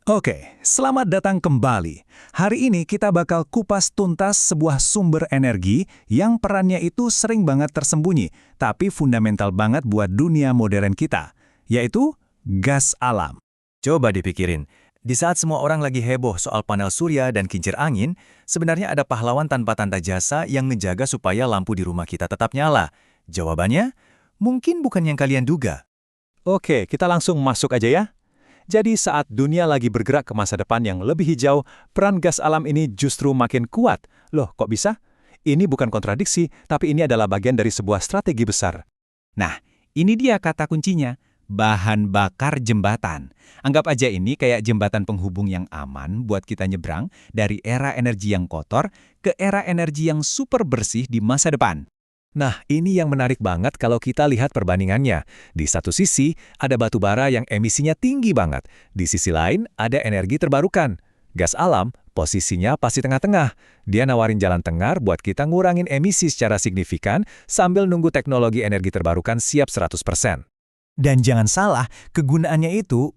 Oke, selamat datang kembali. Hari ini kita bakal kupas tuntas sebuah sumber energi yang perannya itu sering banget tersembunyi, tapi fundamental banget buat dunia modern kita, yaitu gas alam. Coba dipikirin, di saat semua orang lagi heboh soal panel surya dan kincir angin, sebenarnya ada pahlawan tanpa tanda jasa yang ngejaga supaya lampu di rumah kita tetap nyala. Jawabannya, mungkin bukan yang kalian duga. Oke, kita langsung masuk aja ya. Jadi saat dunia lagi bergerak ke masa depan yang lebih hijau, peran gas alam ini justru makin kuat. Loh, kok bisa? Ini bukan kontradiksi, tapi ini adalah bagian dari sebuah strategi besar. Nah, ini dia kata kuncinya, bahan bakar jembatan. Anggap aja ini kayak jembatan penghubung yang aman buat kita nyebrang dari era energi yang kotor ke era energi yang super bersih di masa depan. Nah, ini yang menarik banget kalau kita lihat perbandingannya. Di satu sisi, ada batu bara yang emisinya tinggi banget. Di sisi lain, ada energi terbarukan. Gas alam, posisinya pasti tengah-tengah. Dia nawarin jalan tengah buat kita ngurangin emisi secara signifikan sambil nunggu teknologi energi terbarukan siap 100%. Dan jangan salah, kegunaannya itu,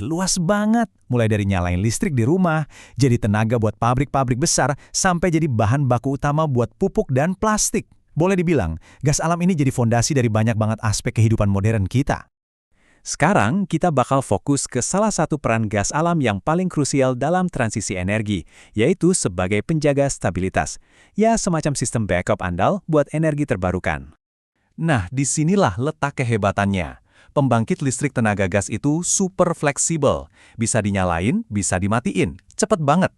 luas banget. Mulai dari nyalain listrik di rumah, jadi tenaga buat pabrik-pabrik besar, sampai jadi bahan baku utama buat pupuk dan plastik. Boleh dibilang, gas alam ini jadi fondasi dari banyak banget aspek kehidupan modern kita. Sekarang, kita bakal fokus ke salah satu peran gas alam yang paling krusial dalam transisi energi, yaitu sebagai penjaga stabilitas. Ya, semacam sistem backup andal buat energi terbarukan. Nah, disinilah letak kehebatannya. Pembangkit listrik tenaga gas itu super fleksibel. Bisa dinyalain, bisa dimatiin. Cepet banget.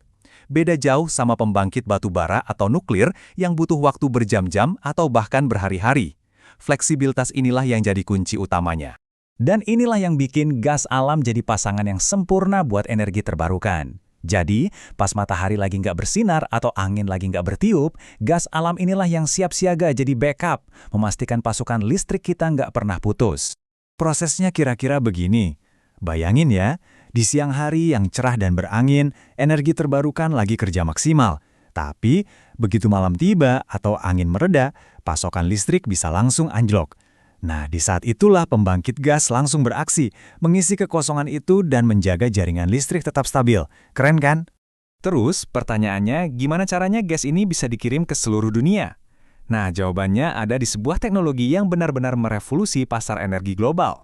Beda jauh sama pembangkit batu bara atau nuklir yang butuh waktu berjam-jam atau bahkan berhari-hari. Fleksibilitas inilah yang jadi kunci utamanya. Dan inilah yang bikin gas alam jadi pasangan yang sempurna buat energi terbarukan. Jadi, pas matahari lagi nggak bersinar atau angin lagi nggak bertiup, gas alam inilah yang siap siaga jadi backup, memastikan pasokan listrik kita nggak pernah putus. Prosesnya kira-kira begini. Bayangin ya, di siang hari yang cerah dan berangin, energi terbarukan lagi kerja maksimal. Tapi, begitu malam tiba atau angin mereda, pasokan listrik bisa langsung anjlok. Nah, di saat itulah pembangkit gas langsung beraksi, mengisi kekosongan itu dan menjaga jaringan listrik tetap stabil. Keren kan? Terus, pertanyaannya, gimana caranya gas ini bisa dikirim ke seluruh dunia? Nah, jawabannya ada di sebuah teknologi yang benar-benar merevolusi pasar energi global.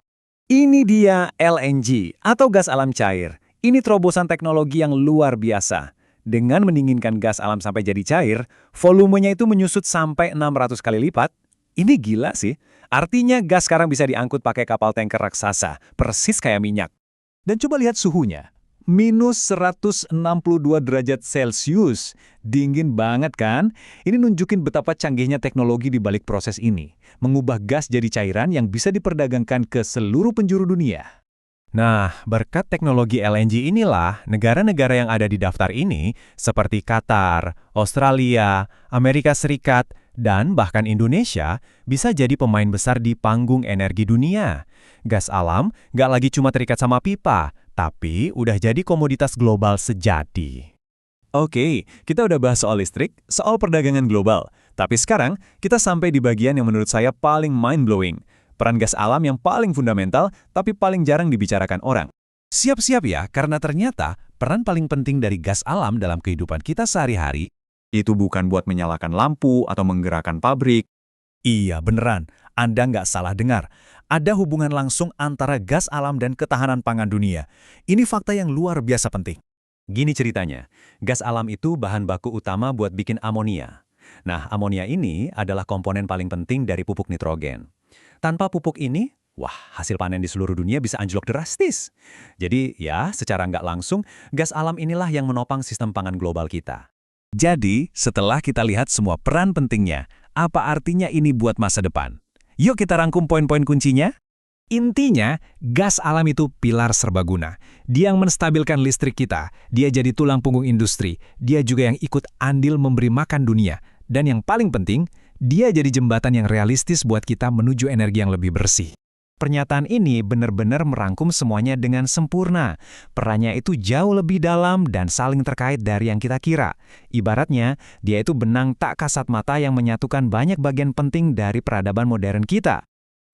Ini dia LNG atau gas alam cair. Ini terobosan teknologi yang luar biasa. Dengan mendinginkan gas alam sampai jadi cair, volumenya itu menyusut sampai 600 kali lipat. Ini gila sih. Artinya gas sekarang bisa diangkut pakai kapal tanker raksasa, persis kayak minyak. Dan coba lihat suhunya. Minus 162 derajat Celcius. Dingin banget kan? Ini nunjukin betapa canggihnya teknologi di balik proses ini. Mengubah gas jadi cairan yang bisa diperdagangkan ke seluruh penjuru dunia. Nah, berkat teknologi LNG inilah, negara-negara yang ada di daftar ini, seperti Qatar, Australia, Amerika Serikat, dan bahkan Indonesia, bisa jadi pemain besar di panggung energi dunia. Gas alam nggak lagi cuma terikat sama pipa, tapi udah jadi komoditas global sejati. Oke, kita udah bahas soal listrik, soal perdagangan global. Tapi sekarang, kita sampai di bagian yang menurut saya paling mind-blowing. Peran gas alam yang paling fundamental, tapi paling jarang dibicarakan orang. Siap-siap ya, karena ternyata peran paling penting dari gas alam dalam kehidupan kita sehari-hari itu bukan buat menyalakan lampu atau menggerakkan pabrik. Iya, beneran. Anda nggak salah dengar. Ada hubungan langsung antara gas alam dan ketahanan pangan dunia. Ini fakta yang luar biasa penting. Gini ceritanya, gas alam itu bahan baku utama buat bikin amonia. Nah, amonia ini adalah komponen paling penting dari pupuk nitrogen. Tanpa pupuk ini, hasil panen di seluruh dunia bisa anjlok drastis. Jadi, ya, secara nggak langsung, gas alam inilah yang menopang sistem pangan global kita. Jadi, setelah kita lihat semua peran pentingnya, apa artinya ini buat masa depan? Yuk kita rangkum poin-poin kuncinya. Intinya, gas alam itu pilar serbaguna. Dia yang menstabilkan listrik kita, dia jadi tulang punggung industri, dia juga yang ikut andil memberi makan dunia. Dan yang paling penting, dia jadi jembatan yang realistis buat kita menuju energi yang lebih bersih. Pernyataan ini benar-benar merangkum semuanya dengan sempurna. Perannya itu jauh lebih dalam dan saling terkait dari yang kita kira. Ibaratnya, dia itu benang tak kasat mata yang menyatukan banyak bagian penting dari peradaban modern kita.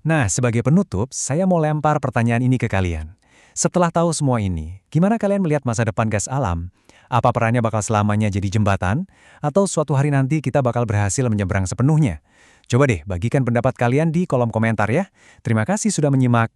Nah, sebagai penutup, saya mau lempar pertanyaan ini ke kalian. Setelah tahu semua ini, gimana kalian melihat masa depan gas alam? Apa perannya bakal selamanya jadi jembatan? Atau suatu hari nanti kita bakal berhasil menyeberang sepenuhnya? Coba deh bagikan pendapat kalian di kolom komentar ya. Terima kasih sudah menyimak.